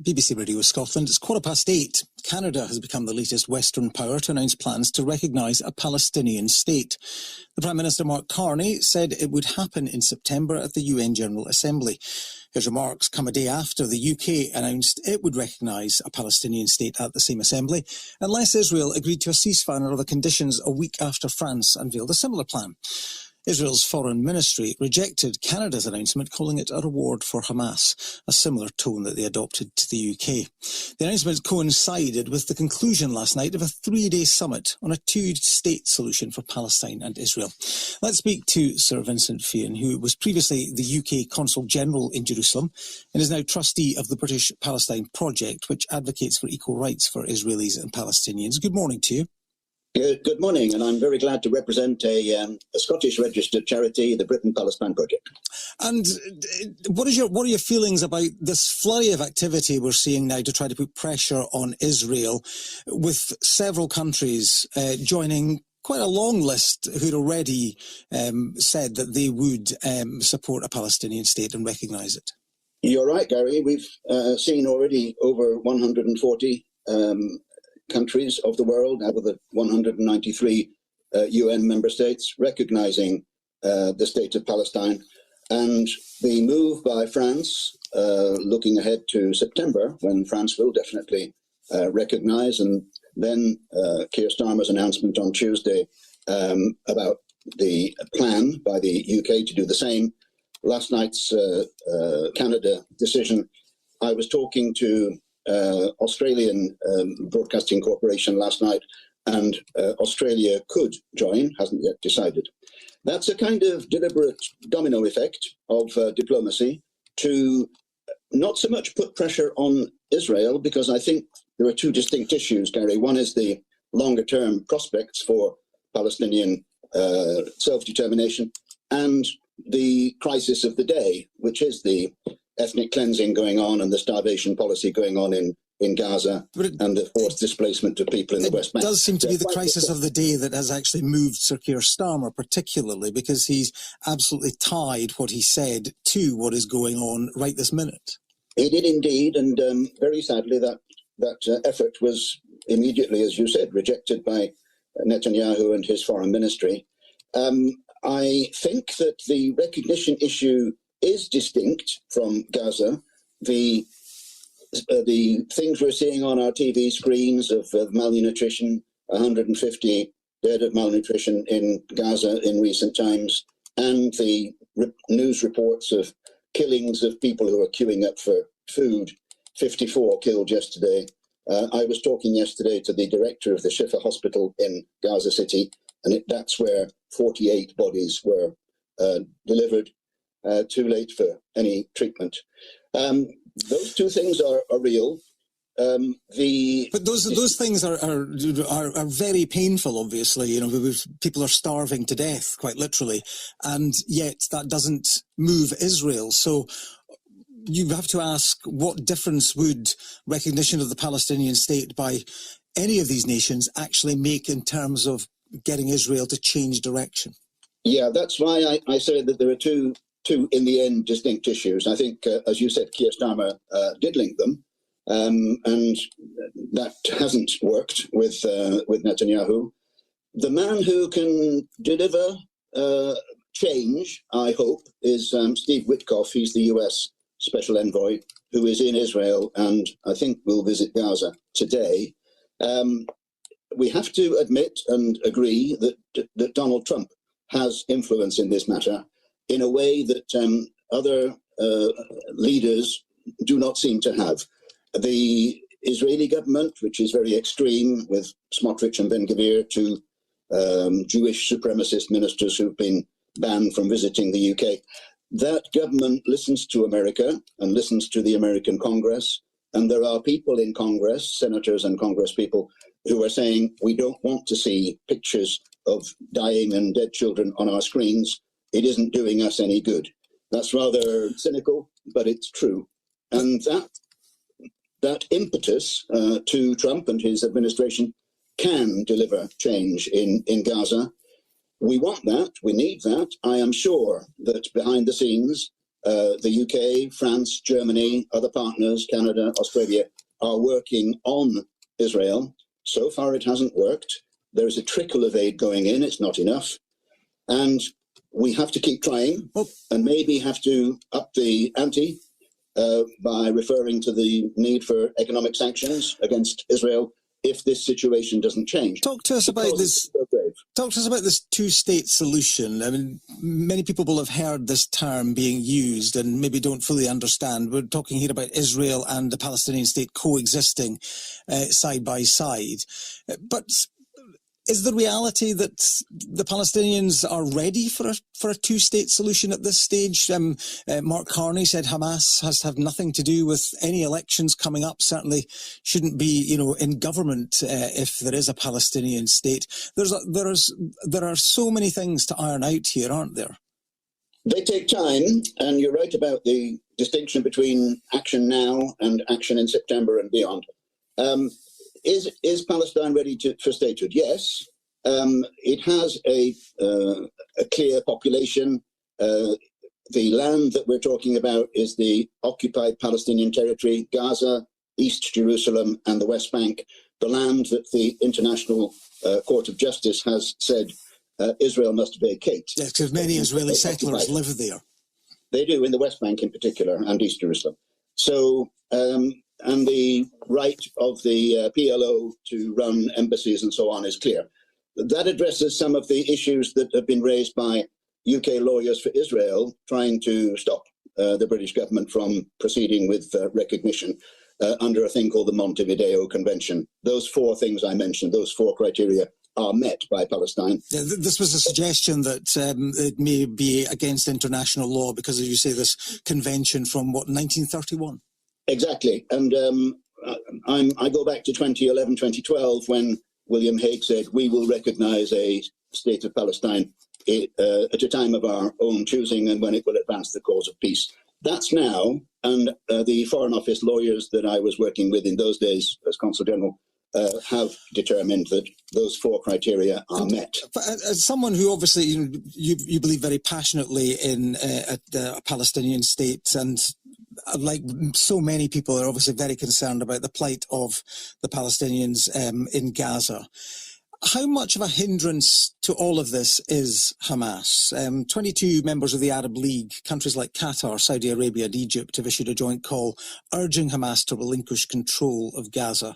BBC Radio Scotland. It's 8:15. Canada has become the latest Western power to announce plans to recognise a Palestinian state. The Prime Minister, Mark Carney, said it would happen in September at the UN General Assembly. His remarks come a day after the UK announced it would recognise a Palestinian state at the same assembly, unless Israel agreed to a ceasefire and other conditions a week after France unveiled a similar plan. Israel's foreign ministry rejected Canada's announcement, calling it a reward for Hamas, a similar tone that they adopted to the UK. The announcement coincided with the conclusion last night of a 3-day summit on a two-state solution for Palestine and Israel. Let's speak to Sir Vincent Fean, who was previously the UK Consul General in Jerusalem and is now trustee of the British Palestine Project, which advocates for equal rights for Israelis and Palestinians. Good morning to you. Good morning, and I'm very glad to represent a Scottish registered charity, the Britain Palestine Project. And what are your feelings about this flurry of activity we're seeing now to try to put pressure on Israel, with several countries joining quite a long list who'd already said that they would support a Palestinian state and recognise it? You're right, Gary. We've seen already over 140 countries of the world out of the 193 UN member states recognizing the State of Palestine. And the move by France, looking ahead to September, when France will definitely recognize, and then Keir Starmer's announcement on Tuesday about the plan by the UK to do the same. Last night's Canada decision, I was talking to Australian Broadcasting Corporation last night, and Australia could join, hasn't yet decided. That's a kind of deliberate domino effect of diplomacy to not so much put pressure on Israel, because I think there are two distinct issues, Gary. One is the longer term prospects for Palestinian self-determination, and the crisis of the day, which is the ethnic cleansing going on and the starvation policy going on in Gaza, and the forced displacement of people in the West Bank. It does seem to be the crisis of the day that has actually moved Sir Keir Starmer particularly, because he's absolutely tied what he said to what is going on right this minute. He did indeed, and very sadly that effort was immediately, as you said, rejected by Netanyahu and his foreign ministry. I think that the recognition issue is distinct from Gaza. The things we're seeing on our TV screens of malnutrition, 150 dead of malnutrition in Gaza in recent times, and the news reports of killings of people who are queuing up for food, 54 killed yesterday. I was talking yesterday to the director of the Shifa hospital in Gaza City, and that's where 48 bodies were delivered. Too late for any treatment. Those two things are real. But those things are very painful. Obviously, you know, people are starving to death, quite literally, and yet that doesn't move Israel. So you have to ask, what difference would recognition of the Palestinian state by any of these nations actually make in terms of getting Israel to change direction? Yeah, that's why I say that there are two, in the end, distinct issues. I think, as you said, Keir Starmer did link them, and that hasn't worked with Netanyahu. The man who can deliver change, I hope, is Steve Witkoff. He's the US Special Envoy, who is in Israel and I think will visit Gaza today. We have to admit and agree that Donald Trump has influence in this matter in a way that other leaders do not seem to have. The Israeli government, which is very extreme, with Smotrich and Ben-Gvir, two Jewish supremacist ministers who've been banned from visiting the UK, that government listens to America and listens to the American Congress. And there are people in Congress, senators and Congress people, who are saying, we don't want to see pictures of dying and dead children on our screens. It isn't doing us any good. That's rather cynical, but it's true. And that impetus to Trump and his administration can deliver change in Gaza. We want that. We need that. I am sure that behind the scenes, the UK, France, Germany, other partners, Canada, Australia, are working on Israel. So far, it hasn't worked. There is a trickle of aid going in. It's not enough. And we have to keep trying and maybe have to up the ante by referring to the need for economic sanctions against Israel if this situation doesn't change. Talk to us about this. Talk to us about this two-state solution. I mean, many people will have heard this term being used and maybe don't fully understand. We're talking here about Israel and the Palestinian state coexisting side by side. But is the reality that the Palestinians are ready for a two-state solution at this stage? Mark Carney said Hamas has to have nothing to do with any elections coming up, certainly shouldn't be, in government if there is a Palestinian state. There are so many things to iron out here, aren't there? They take time, and you're right about the distinction between action now and action in September and beyond. Is Palestine ready for statehood? Yes. It has a clear population. The land that we're talking about is the occupied Palestinian territory, Gaza, East Jerusalem, and the West Bank, the land that the International Court of Justice has said Israel must vacate. Yes, because many Israeli settlers live there. They do, in the West Bank in particular, and East Jerusalem. So, and the right of the PLO to run embassies and so on is clear. That addresses some of the issues that have been raised by UK lawyers for Israel trying to stop the British government from proceeding with recognition under a thing called the Montevideo Convention. Those four things I mentioned, those four criteria, are met by Palestine. Yeah, this was a suggestion that it may be against international law because, as you say, this convention from, 1931? Exactly. And I go back to 2011, 2012, when William Hague said, we will recognize a state of Palestine at a time of our own choosing and when it will advance the cause of peace. That's now, and the Foreign Office lawyers that I was working with in those days as Consul General have determined that those four criteria are met. As someone who obviously, you believe very passionately in a Palestinian state, and like so many people are obviously very concerned about the plight of the Palestinians in Gaza. How much of a hindrance to all of this is Hamas? 22 members of the Arab League, countries like Qatar, Saudi Arabia and Egypt have issued a joint call urging Hamas to relinquish control of Gaza.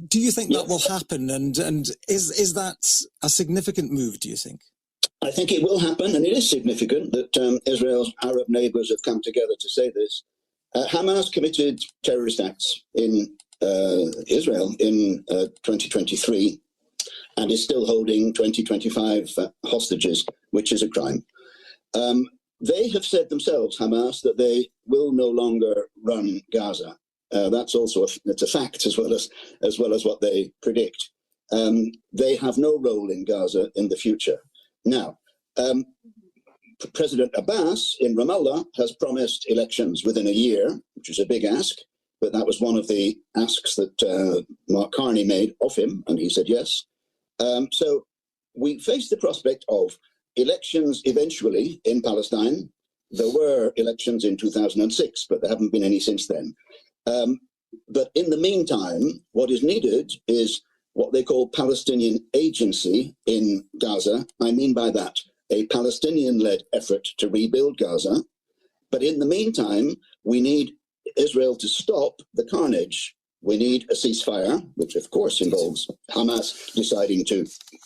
Do you think that will happen? And is that a significant move, do you think? I think it will happen, and it is significant that Israel's Arab neighbours have come together to say this. Hamas committed terrorist acts in Israel in 2023 and is still holding 25 hostages, which is a crime. They have said themselves, Hamas, that they will no longer run Gaza. That's also it's a fact as well as what they predict. They have no role in Gaza in the future. Now, President Abbas in Ramallah has promised elections within a year, which is a big ask, but that was one of the asks that Mark Carney made of him, and he said yes. So we face the prospect of elections eventually in Palestine. There were elections in 2006, but there haven't been any since then. But in the meantime, what is needed is what they call Palestinian agency in Gaza. I mean by that, a Palestinian-led effort to rebuild Gaza. But in the meantime, we need Israel to stop the carnage. We need a ceasefire, which of course involves Hamas deciding to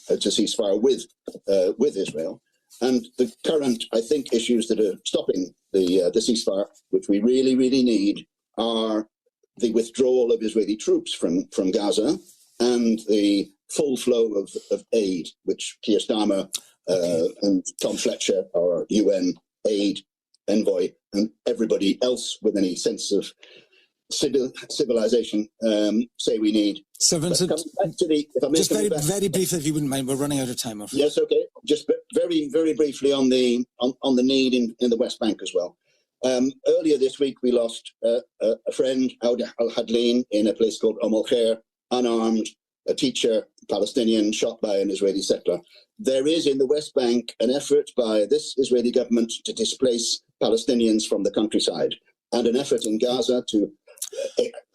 ceasefire with Israel. And the current, I think, issues that are stopping the ceasefire, which we really, really need, are the withdrawal of Israeli troops from Gaza and the full flow of aid, which Keir Starmer and Tom Fletcher, our UN aid envoy, and everybody else with any sense of civilization say we need. So Vincent, just very briefly, if you wouldn't mind, we're running out of time. Yes, okay. Just very, very briefly on the need in the West Bank as well. Earlier this week, we lost a friend, Auda al-Hadlin, in a place called Khair, unarmed, a teacher, Palestinian, shot by an Israeli settler. There is in the West Bank an effort by this Israeli government to displace Palestinians from the countryside, and an effort in Gaza to,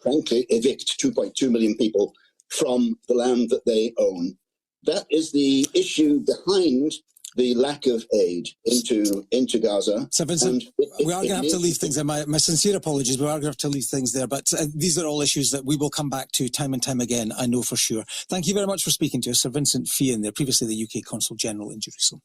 frankly, evict 2.2 million people from the land that they own. That is the issue behind the lack of aid into Gaza. So Vincent, we are going to have to leave things there. My sincere apologies, we are going to have to leave things there, but these are all issues that we will come back to time and time again, I know for sure. Thank you very much for speaking to us, Sir Vincent Fean, there, previously the UK Consul General in Jerusalem.